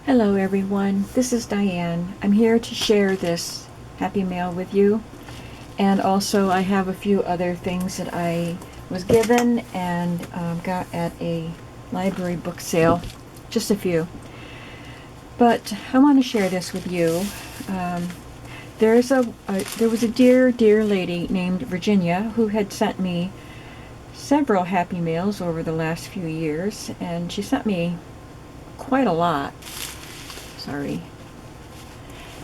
Hello everyone, this is Diane. I'm here to share this happy mail with you, and also I have a few other things that I was given and got at a library book sale, just a few. But I want to share this with you. Um, there was a dear lady named Virginia who had sent me several happy mails over the last few years, and she sent me quite a lot. Sorry.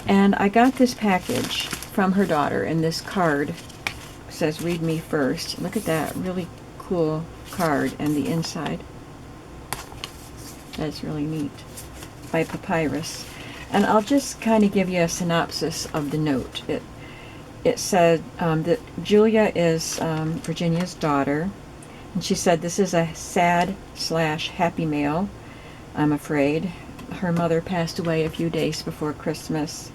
And I got this package from her daughter, and this card says read me first. Look at that really cool card and the inside. That's really neat. By Papyrus. And I'll just kind of give you a synopsis of the note. It said that Julia is Virginia's daughter, and she said this is a sad/happy mail, I'm afraid. Her mother passed away a few days before Christmas,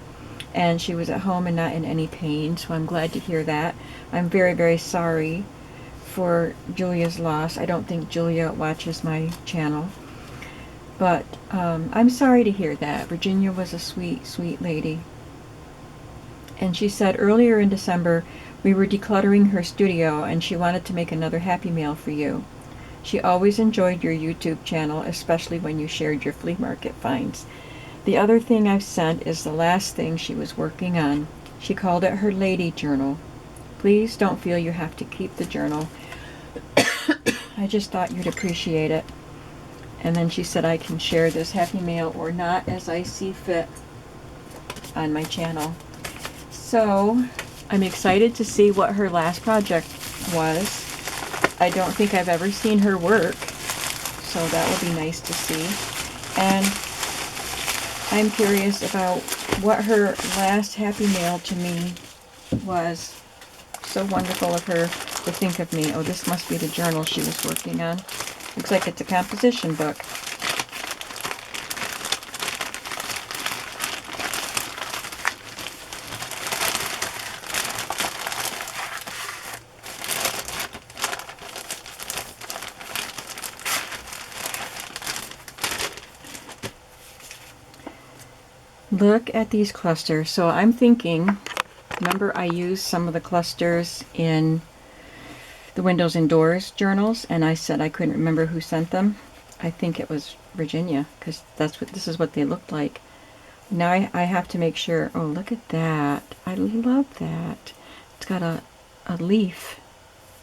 and she was at home and not in any pain, so I'm glad to hear that. I'm very sorry for Julia's loss. I don't think Julia watches my channel, but I'm sorry to hear that. Virginia was a sweet lady. And she said earlier in December we were decluttering her studio and she wanted to make another happy mail for you. She always enjoyed your YouTube channel, especially when you shared your flea market finds. The other thing I've sent is the last thing she was working on. She called it her lady journal. Please don't feel you have to keep the journal. I just thought you'd appreciate it. And then she said I can share this happy mail or not as I see fit on my channel. So I'm excited to see what her last project was. I don't think I've ever seen her work, so that will be nice to see. And I'm curious about what her last happy mail to me was. So wonderful of her to think of me. Oh, this must be the journal she was working on. Looks like it's a composition book. Look at these clusters. So I'm thinking, remember I used some of the clusters in the Windows and Doors journals, and I said I couldn't remember who sent them. I think it was Virginia, because this is what they looked like. Now I have to make sure. Oh, look at that. I love that. It's got a leaf.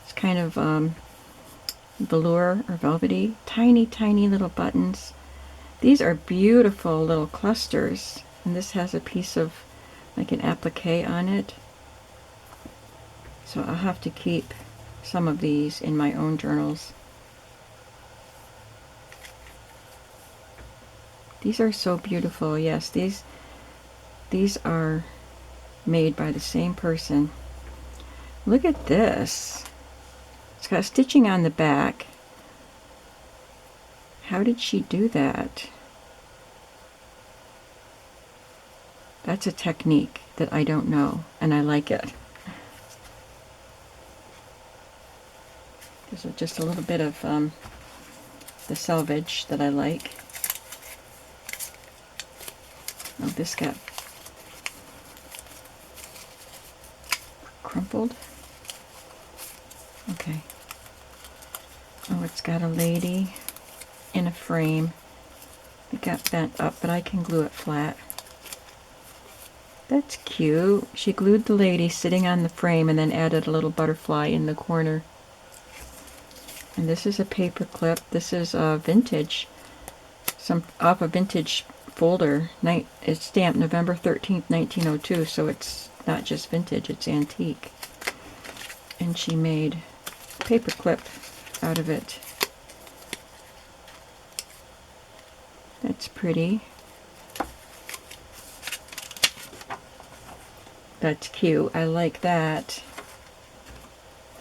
It's kind of velour or velvety. Tiny little buttons. These are beautiful little clusters. And this has a piece of like an applique on it. So I'll have to keep some of these in my own journals. These are so beautiful. Yes, these are made by the same person. Look at this. It's got stitching on the back. How did she do that? That's a technique that I don't know, and I like it. There's just a little bit of the selvage that I like. Oh, this got crumpled. Okay. Oh, it's got a lady in a frame. It got bent up, but I can glue it flat. That's cute. She glued the lady sitting on the frame and then added a little butterfly in the corner. And this is a paper clip. This is a vintage, off a vintage folder. It's stamped November 13th, 1902, so it's not just vintage, it's antique. And she made a paper clip out of it. That's pretty. That's cute. I like that.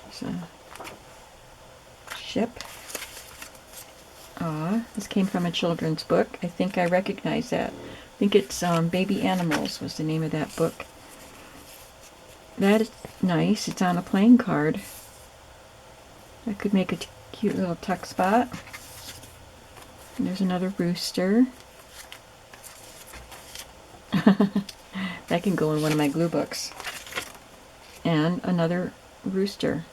There's a ship. Aw, this came from a children's book. I think I recognize that. I think it's Baby Animals was the name of that book. That is nice. It's on a playing card. That could make a cute little tuck spot. And there's another rooster. That can go in one of my glue books. And another rooster.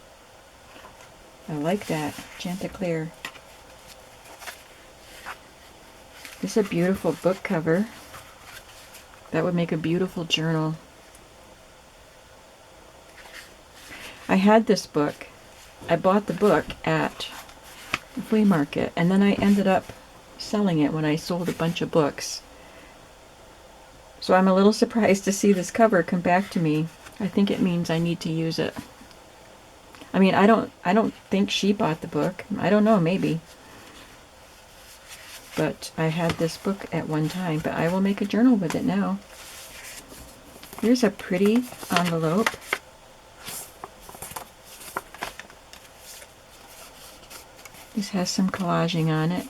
I like that. Chanticleer. This is a beautiful book cover. That would make a beautiful journal. I had this book. I bought the book at the flea market, and then I ended up selling it when I sold a bunch of books. So I'm a little surprised to see this cover come back to me. I think it means I need to use it. I mean, I don't think she bought the book. I don't know, maybe. But I had this book at one time, but I will make a journal with it now. Here's a pretty envelope. This has some collaging on it.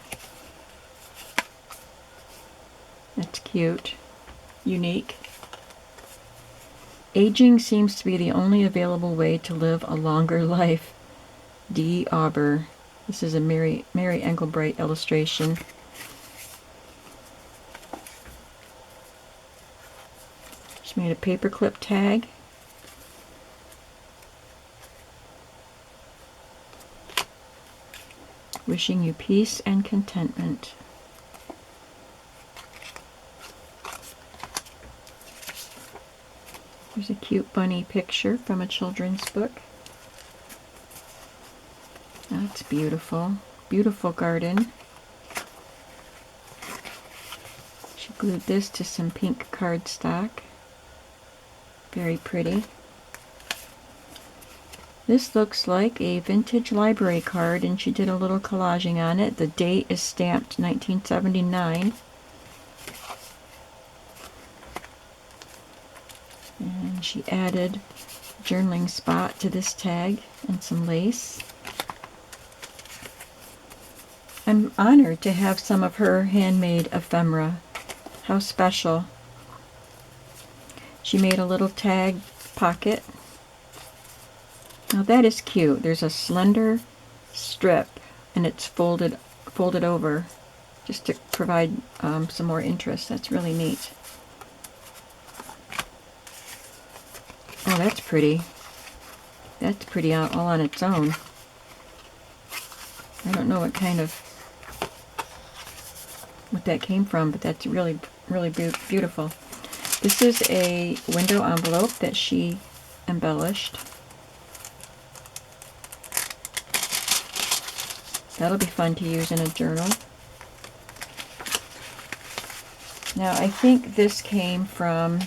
That's cute. Unique. Aging seems to be the only available way to live a longer life. D. Auber. This is a Mary Engelbreit illustration. She made a paperclip tag. Wishing you peace and contentment. There's a cute bunny picture from a children's book. That's beautiful. Beautiful garden. She glued this to some pink cardstock. Very pretty. This looks like a vintage library card, and she did a little collaging on it. The date is stamped 1979. And she added a journaling spot to this tag and some lace. I'm honored to have some of her handmade ephemera. How special. She made a little tag pocket. Now that is cute. There's a slender strip and it's folded over just to provide some more interest. That's really neat. Oh, that's pretty. That's pretty all on its own. I don't know what that came from, but that's really, really beautiful. This is a window envelope that she embellished. That'll be fun to use in a journal. Now, I think this came from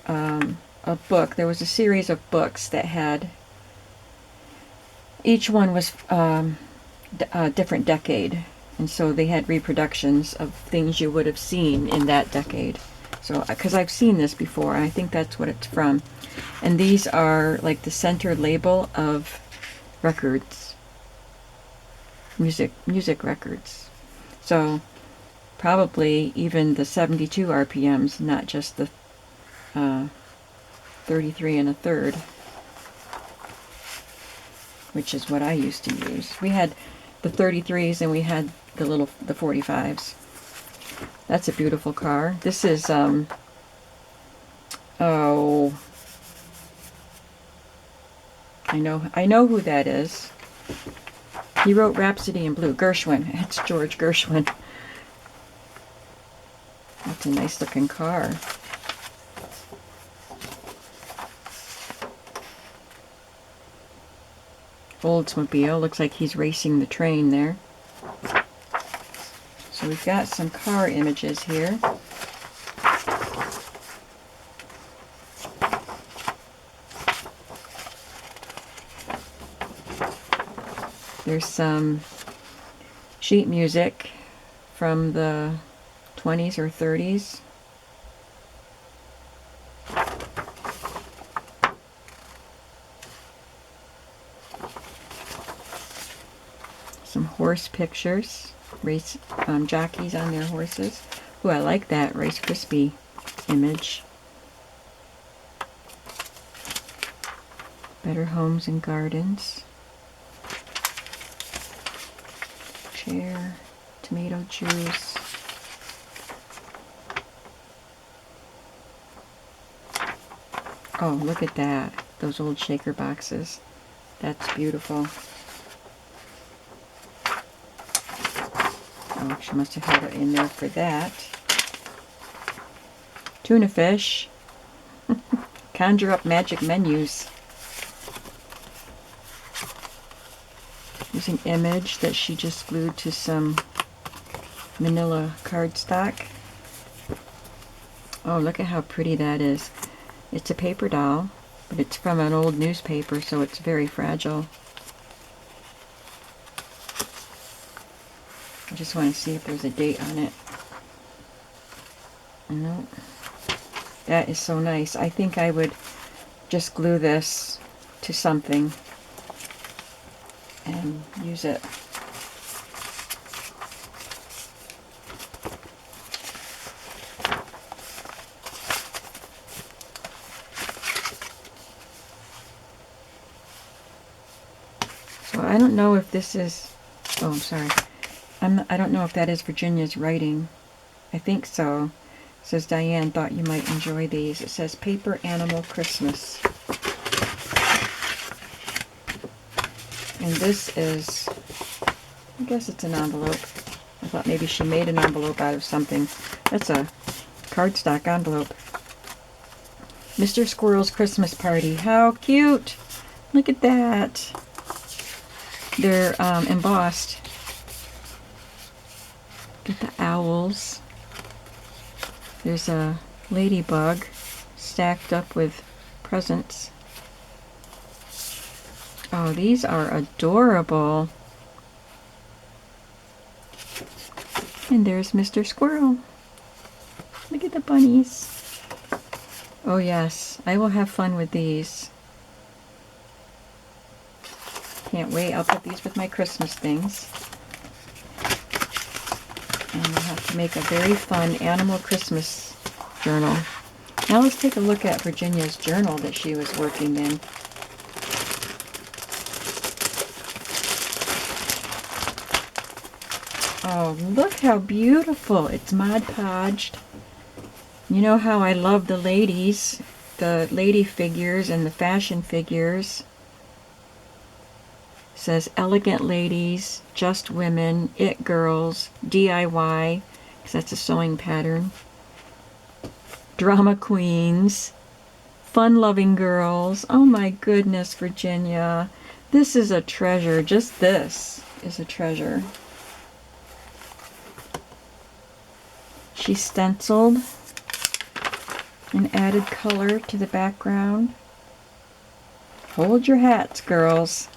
a book. There was a series of books that had, each one was a different decade. And so they had reproductions of things you would have seen in that decade. So, because I've seen this before, I think that's what it's from. And these are like the center label of records. Music records. So probably even the 72 RPMs, not just the 33 1/3, which is what I used to use. We had the 33s and we had the 45s. That's a beautiful car. This is oh, I know who that is. He wrote Rhapsody in Blue. Gershwin. It's George Gershwin. That's a nice looking car. Oldsmobile. Looks like he's racing the train there. So we've got some car images here. There's some sheet music from the 20s or 30s. Some horse pictures, race jockeys on their horses. Ooh, I like that Rice Krispie image. Better Homes and Gardens. Chair, tomato juice. Oh, look at that. Those old shaker boxes. That's beautiful. Oh, she must have had it in there for that. Tuna fish. Conjure up magic menus. There's an image that she just glued to some manila cardstock. Oh, look at how pretty that is. It's a paper doll, but it's from an old newspaper, so it's very fragile. I just want to see if there's a date on it. No. That is so nice. I think I would just glue this to something and use it. So I don't know if this is, oh, I'm sorry. I don't know if that is Virginia's writing. I think so. It says, Diane thought you might enjoy these. It says Paper Animal Christmas. And this is, I guess it's an envelope. I thought maybe she made an envelope out of something. That's a cardstock envelope. Mr. Squirrel's Christmas Party. How cute! Look at that. They're embossed. Get the owls. There's a ladybug stacked up with presents. Oh, these are adorable. And there's Mr. Squirrel. Look at the bunnies. Oh yes, I will have fun with these. Can't wait. I'll put these with my Christmas things. And we'll have to make a very fun animal Christmas journal. Now let's take a look at Virginia's journal that she was working in. Oh, look how beautiful. It's Mod Podged. You know how I love the ladies, the lady figures and the fashion figures. It says Elegant Ladies, Just Women, It Girls, DIY, because that's a sewing pattern. Drama Queens, Fun-Loving Girls. Oh my goodness, Virginia. This is a treasure. Just this is a treasure. She stenciled and added color to the background. Hold your hats, girls.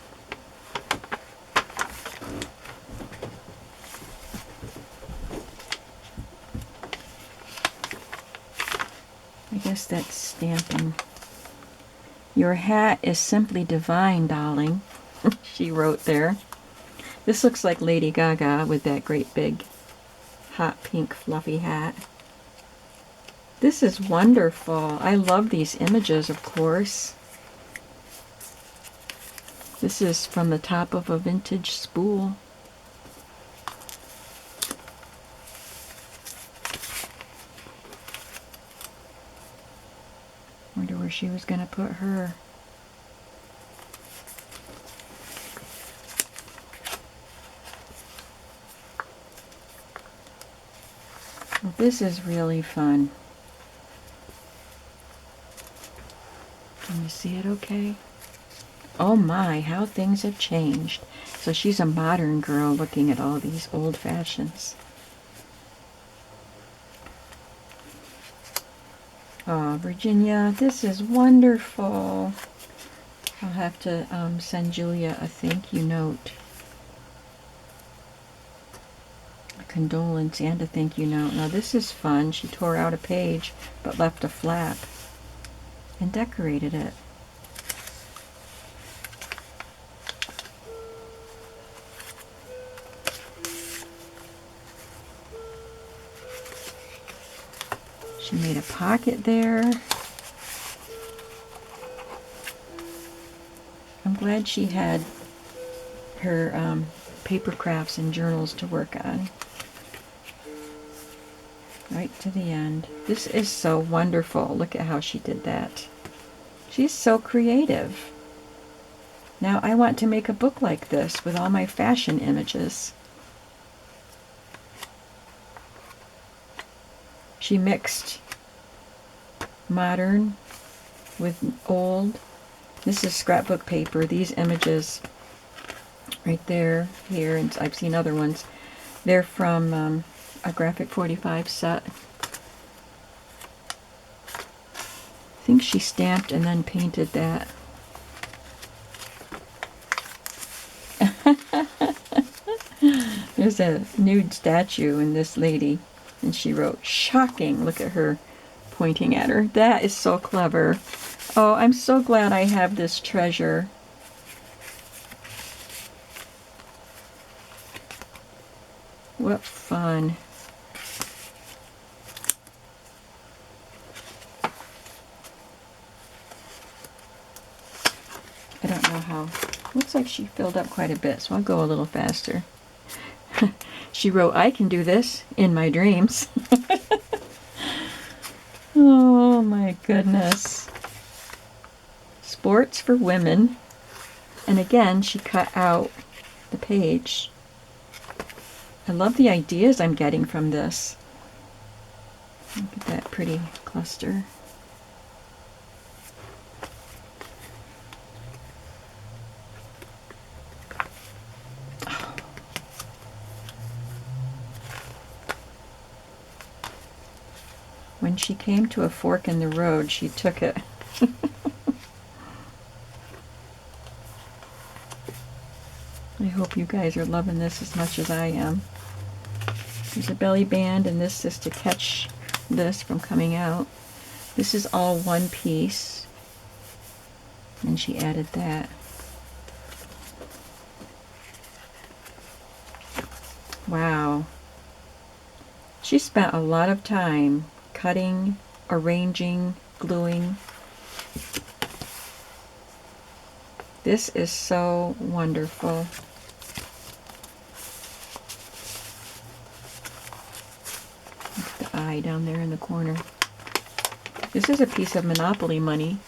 I guess that's stamping. Your hat is simply divine, darling, she wrote there. This looks like Lady Gaga with that great big hot pink fluffy hat. This is wonderful. I love these images, of course. This is from the top of a vintage spool. Wonder where she was going to put her. Well, this is really fun. Can you see it okay? Oh my, how things have changed. So she's a modern girl looking at all these old fashions. Oh, Virginia, this is wonderful. I'll have to send Julia a thank you note. A condolence and a thank you note. Now this is fun. She tore out a page but left a flap and decorated it. She made a pocket there. I'm glad she had her paper crafts and journals to work on. Right to the end. This is so wonderful. Look at how she did that. She's so creative. Now I want to make a book like this with all my fashion images. She mixed modern with old. This is scrapbook paper. These images right there, here, and I've seen other ones. They're from a Graphic 45 set. I think she stamped and then painted that. There's a nude statue in this lady, and she wrote, "Shocking." Look at her pointing at her. That is so clever. Oh, I'm so glad I have this treasure. What fun. I don't know how. Looks like she filled up quite a bit, so I'll go a little faster. She wrote, "I can do this in my dreams." Oh my goodness. Sports for women. And again, she cut out the page. I love the ideas I'm getting from this. Look at that pretty cluster. When she came to a fork in the road, she took it. I hope you guys are loving this as much as I am. There's a belly band, and this is to catch this from coming out. This is all one piece, and she added that. Wow. She spent a lot of time cutting, arranging, gluing. This is so wonderful. Look at the eye down there in the corner. This is a piece of Monopoly money.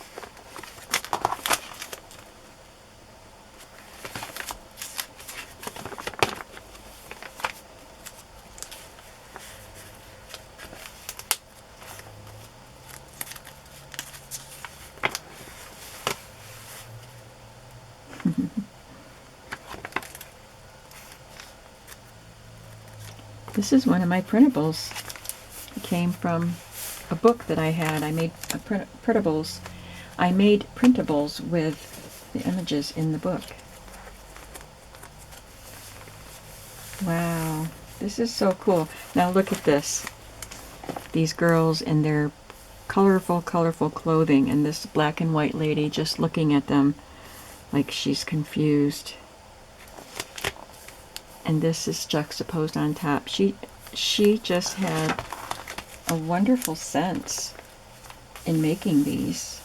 This is one of my printables. It came from a book that I had. I made printables. I made printables with the images in the book. Wow, this is so cool. Now look at this. These girls in their colorful, colorful clothing, and this black and white lady just looking at them like she's confused. And this is juxtaposed on top. She just had a wonderful sense in making these.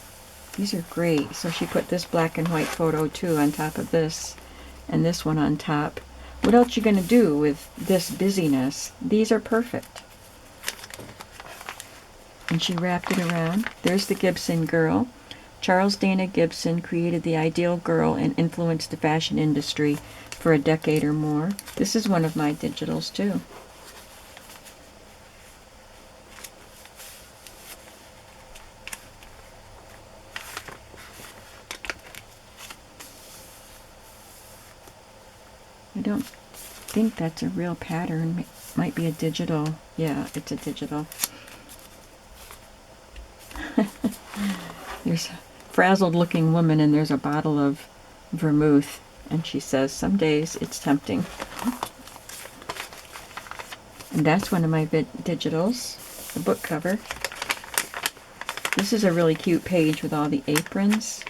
These are great. So she put this black and white photo too on top of this, and this one on top. What else you gonna do with this busyness? These are perfect. And she wrapped it around. There's the Gibson girl. Charles Dana Gibson created the ideal girl and influenced the fashion industry for a decade or more. This is one of my digitals too. I don't think that's a real pattern. It might be a digital. Yeah, it's a digital. There's a frazzled looking woman, and there's a bottle of vermouth, and she says, "Some days it's tempting." And that's one of my digitals, the book cover. This is a really cute page with all the aprons.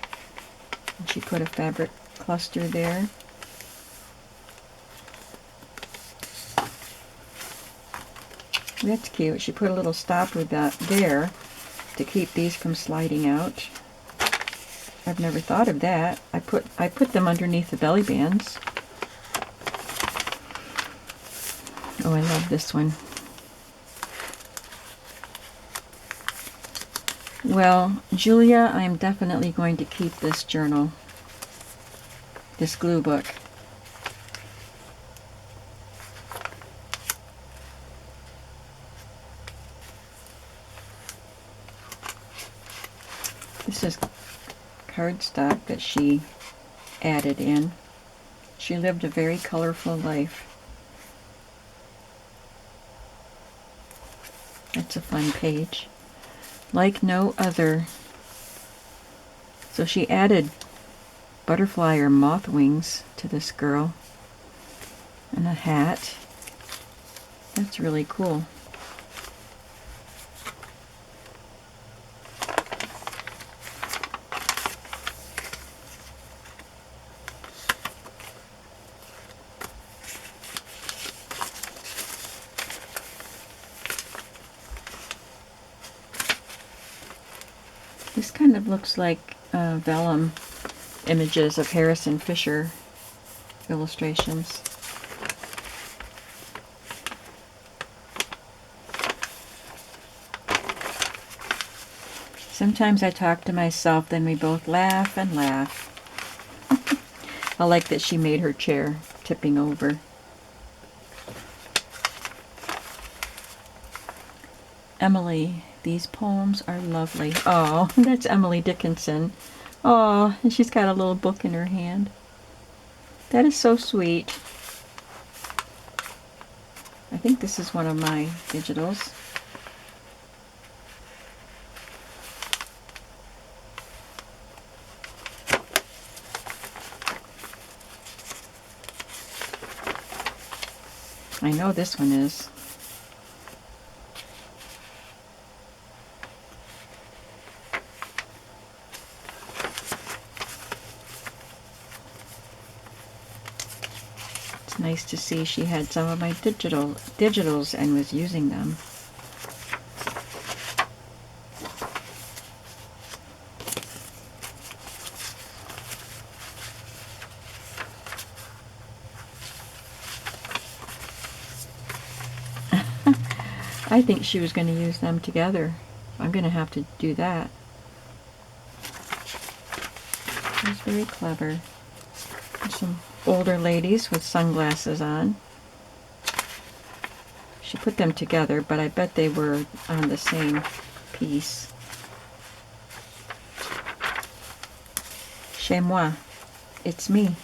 And she put a fabric cluster there. That's cute. She put a little stopper there to keep these from sliding out. I've never thought of that. I put them underneath the belly bands. Oh, I love this one. Well, Julia, I'm definitely going to keep this journal, this glue book. This is cardstock that she added in. She lived a very colorful life. That's a fun page. Like no other. So she added butterfly or moth wings to this girl. And a hat. That's really cool. This kind of looks like vellum images of Harrison Fisher illustrations. Sometimes I talk to myself, then we both laugh and laugh. I like that she made her chair tipping over. Emily, these poems are lovely. Oh, that's Emily Dickinson. Oh, and she's got a little book in her hand. That is so sweet. I think this is one of my digitals. I know this one is. It's nice to see she had some of my digitals and was using them. I think she was going to use them together. I'm going to have to do that. That's very clever. There's some older ladies with sunglasses on. She put them together, but I bet they were on the same piece. Chez moi. It's me.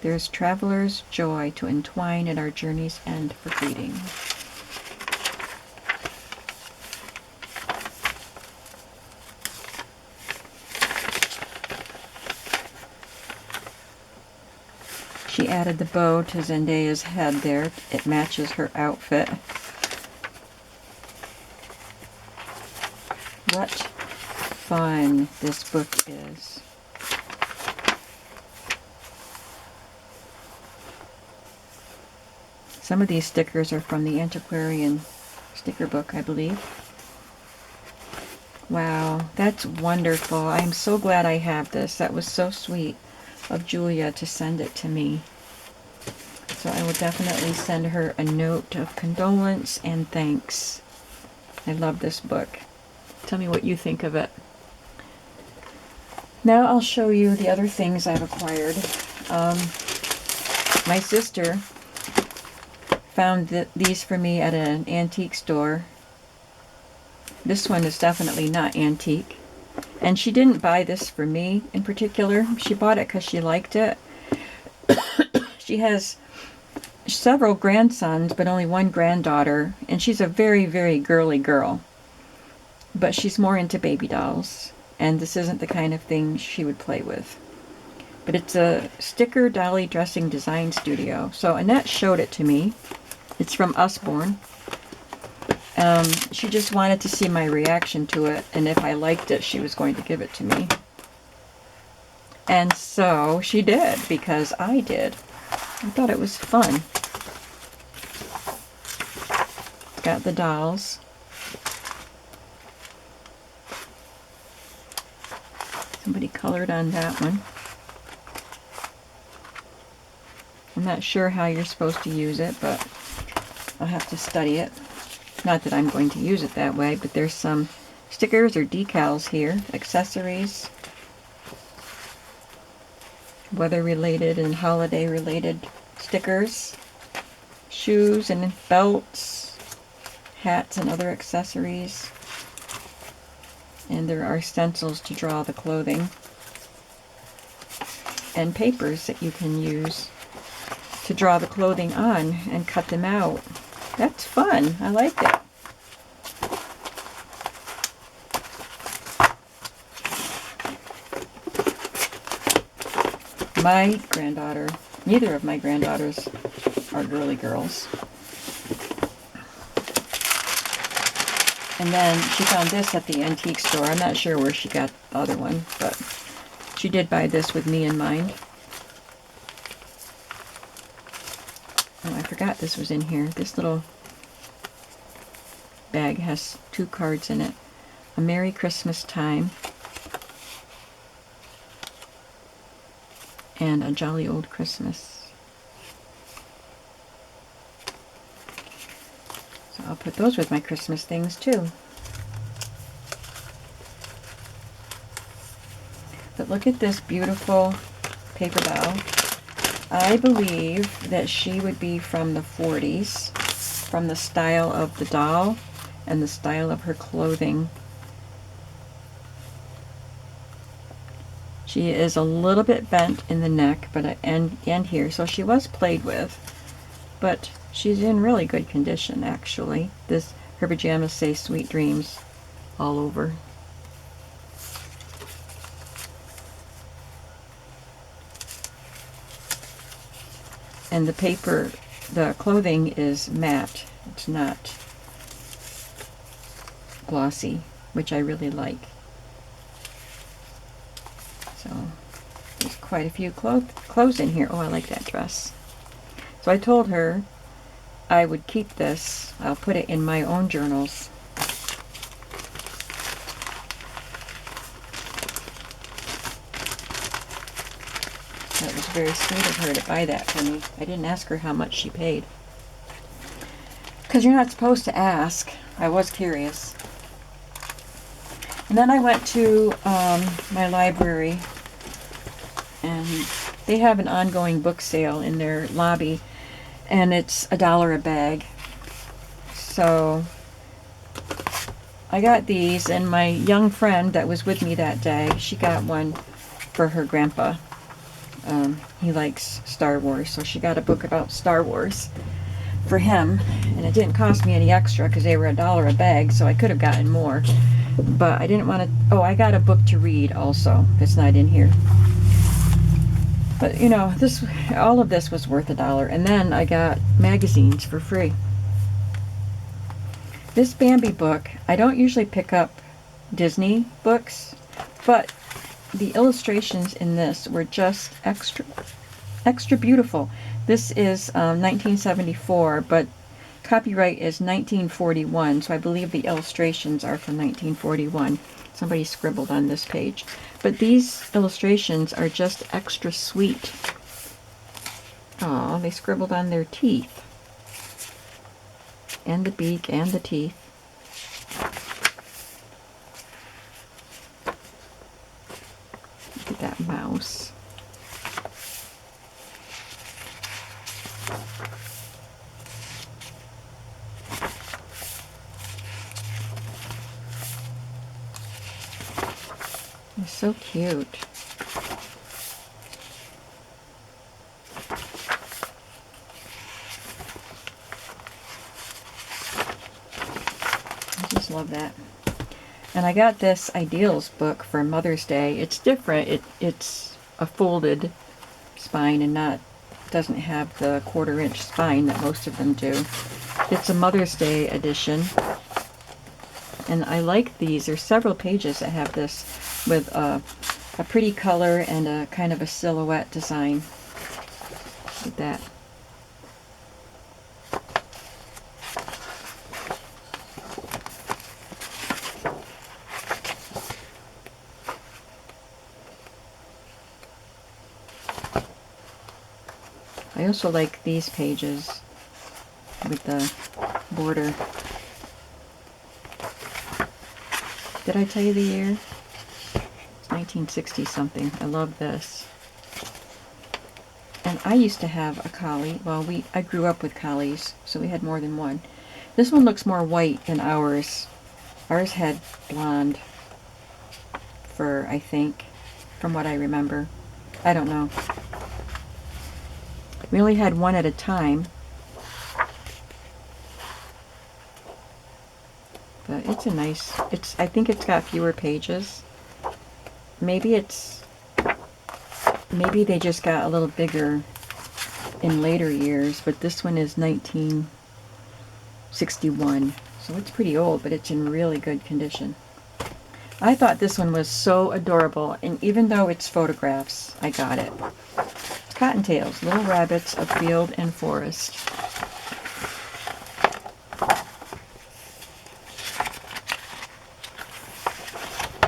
There's traveler's joy to entwine at our journey's end for greeting. She added the bow to Zendaya's head there. It matches her outfit. What fun this book is. Some of these stickers are from the antiquarian sticker book, I believe. Wow, that's wonderful. I'm so glad I have this. That was so sweet of Julia to send it to me. So I will definitely send her a note of condolence and thanks. I love this book. Tell me what you think of it. Now I'll show you the other things I've acquired. My sister found these for me at an antique store. This one is definitely not antique. And she didn't buy this for me in particular. She bought it because she liked it. She has several grandsons, but only one granddaughter. And she's a very, very girly girl. But she's more into baby dolls. And this isn't the kind of thing she would play with. But it's a sticker dolly dressing design studio. So Annette showed it to me. It's from Usborne. She just wanted to see my reaction to it, and if I liked it, she was going to give it to me. And so she did, because I did. I thought it was fun. Got the dolls. Somebody colored on that one. I'm not sure how you're supposed to use it, but I'll have to study it. Not that I'm going to use it that way, but there's some stickers or decals here, accessories, weather-related and holiday-related stickers, shoes and belts, hats and other accessories, and there are stencils to draw the clothing, and papers that you can use to draw the clothing on and cut them out. That's fun. I like it. My granddaughter, neither of my granddaughters are girly girls. And then she found this at the antique store. I'm not sure where she got the other one, but she did buy this with me in mind. Oh, I forgot this was in here. This little bag has 2 cards in it. A Merry Christmas Time and a Jolly Old Christmas. So I'll put those with my Christmas things too. But look at this beautiful paper doll. I believe that she would be from the 40s, from the style of the doll and the style of her clothing. She is a little bit bent in the neck, but and here, so she was played with, but she's in really good condition actually. Her pajamas say "Sweet Dreams" all over. And the paper, the clothing is matte. It's not glossy, which I really like. So there's quite a few clothes in here. Oh, I like that dress. So I told her I would keep this. I'll put it in my own journals. That was very sweet of her to buy that for me. I didn't ask her how much she paid, because you're not supposed to ask. I was curious. And then I went to my library, and they have an ongoing book sale in their lobby, and it's $1 a bag. So I got these, and my young friend that was with me that day, she got one for her grandpa. He likes Star Wars, so she got a book about Star Wars for him, and it didn't cost me any extra because they were $1 a bag, so I could have gotten more, but I didn't want to. Oh, I got a book to read also. It's not in here, but you know, all of this was worth $1. And then I got magazines for free. This Bambi book, I don't usually pick up Disney books, but the illustrations in this were just extra beautiful. This is 1974, but copyright is 1941, so I believe the illustrations are from 1941. Somebody scribbled on this page. But these illustrations are just extra sweet. Oh, they scribbled on their teeth. And the beak and the teeth. Look at that mouse. It's so cute. I just love that. And I got this Ideals book for Mother's Day. It's different. It's a folded spine and doesn't have the 1/4-inch spine that most of them do. It's a Mother's Day edition. And I like these. There's several pages that have this with a pretty color and a kind of a silhouette design. Look at that. I also like these pages with the border. Did I tell you the year? It's 1960 something. I love this. And I used to have a collie. Well, I grew up with collies, so we had more than one. This one looks more white than ours. Ours had blonde fur, I think, from what I remember. I don't know. We only had one at a time. But it's a nice, I think it's got fewer pages. Maybe they just got a little bigger in later years, but this one is 1961. So it's pretty old, but it's in really good condition. I thought this one was so adorable, and even though it's photographs, I got it. It's Cottontails, Little Rabbits of Field and Forest.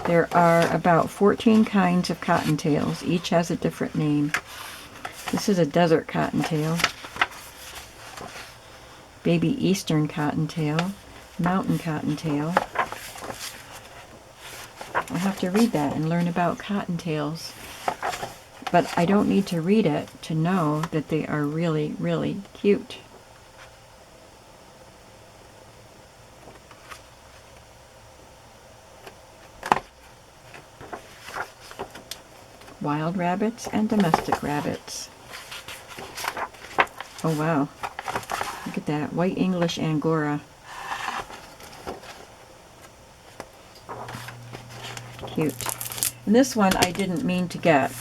There are about 14 kinds of cottontails. Each has a different name. This is a desert cottontail, baby eastern cottontail, mountain cottontail. I have to read that and learn about cottontails. But I don't need to read it to know that they are really, really cute. Wild rabbits and domestic rabbits. Oh wow, look at that, white English Angora. Cute. And this one I didn't mean to get.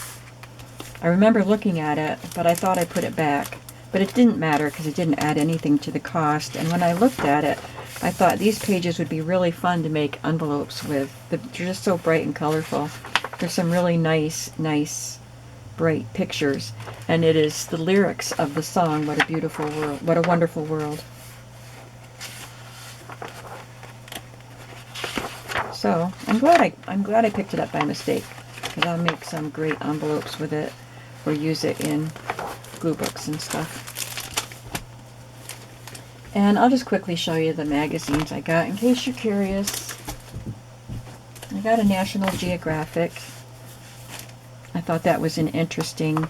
I remember looking at it, but I thought I put it back. But it didn't matter because it didn't add anything to the cost. And when I looked at it, I thought these pages would be really fun to make envelopes with. They're just so bright and colorful. There's some really nice, bright pictures. And it is the lyrics of the song, What a Beautiful World, What a Wonderful World. So I'm glad I picked it up by mistake, because I'll make some great envelopes with it or use it in glue books and stuff. And I'll just quickly show you the magazines I got in case you're curious. I got a National Geographic. I thought that was an interesting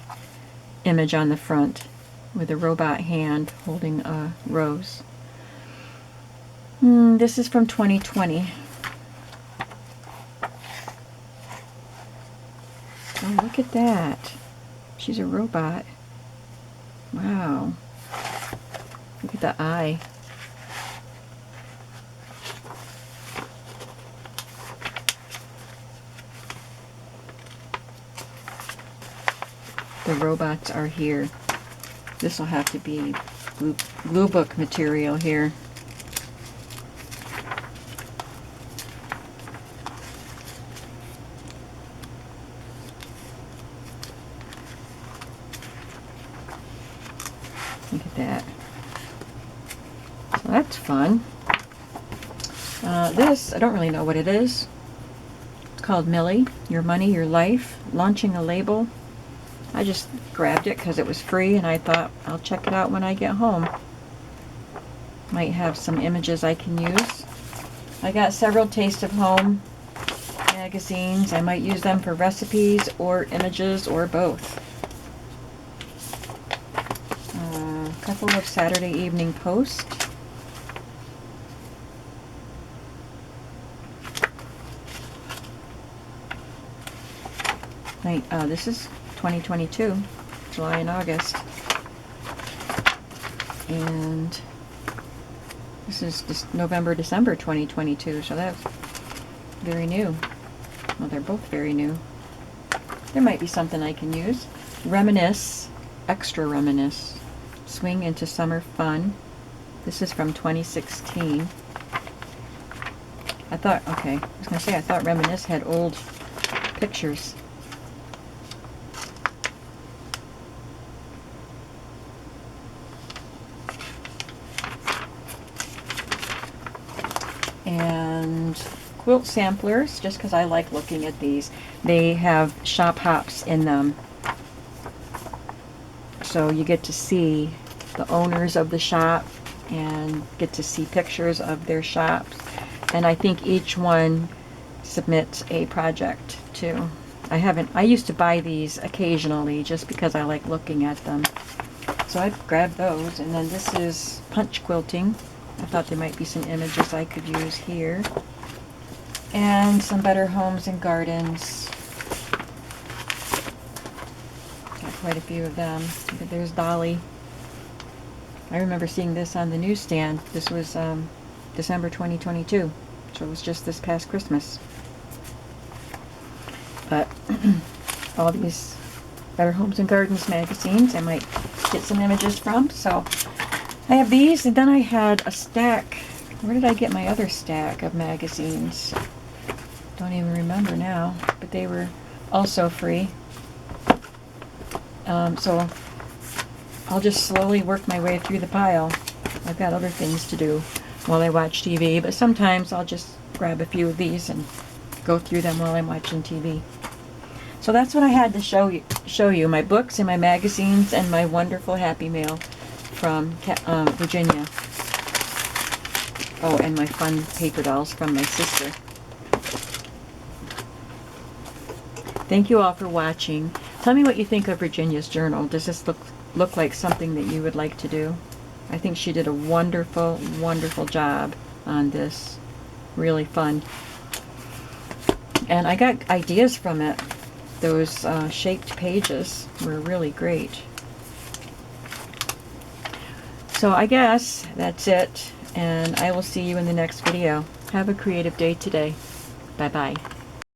image on the front with a robot hand holding a rose. This is from 2020. Oh, look at that. She's a robot. Wow. Look at the eye. The robots are here. This will have to be glue book material here. Look at that. So that's fun. This, I don't really know what it is. It's called Millie, Your Money, Your Life, Launching a Label. I just grabbed it because it was free and I thought I'll check it out when I get home. Might have some images I can use. I got several Taste of Home magazines. I might use them for recipes or images or both. A couple of Saturday Evening Post. This is 2022, July and August. And this is just November, December 2022, so that's very new. Well, they're both very new. There might be something I can use. Reminisce, Extra Reminisce, Swing into Summer Fun. This is from 2016. I thought Reminisce had old pictures. And quilt samplers, just because I like looking at these. They have shop hops in them. So you get to see the owners of the shop and get to see pictures of their shops. And I think each one submits a project too. I used to buy these occasionally just because I like looking at them. So I grabbed those, and then this is punch quilting. I thought there might be some images I could use here. And some Better Homes and Gardens. Got quite a few of them. There's Dolly. I remember seeing this on the newsstand. This was December 2022, so it was just this past Christmas. But all these Better Homes and Gardens magazines I might get some images from. So I have these, and then I had a stack. Where did I get my other stack of magazines? Don't even remember now, but they were also free. So I'll just slowly work my way through the pile. I've got other things to do while I watch TV, but sometimes I'll just grab a few of these and go through them while I'm watching TV. So that's what I had to show you, my books and my magazines and my wonderful Happy Mail from Virginia. Oh, and my fun paper dolls from my sister. Thank you all for watching. Tell me what you think of Virginia's journal. Does this look like something that you would like to do? I think she did a wonderful, wonderful job on this. Really fun. And I got ideas from it. Those shaped pages were really great. So I guess that's it, and I will see you in the next video. Have a creative day today. Bye-bye.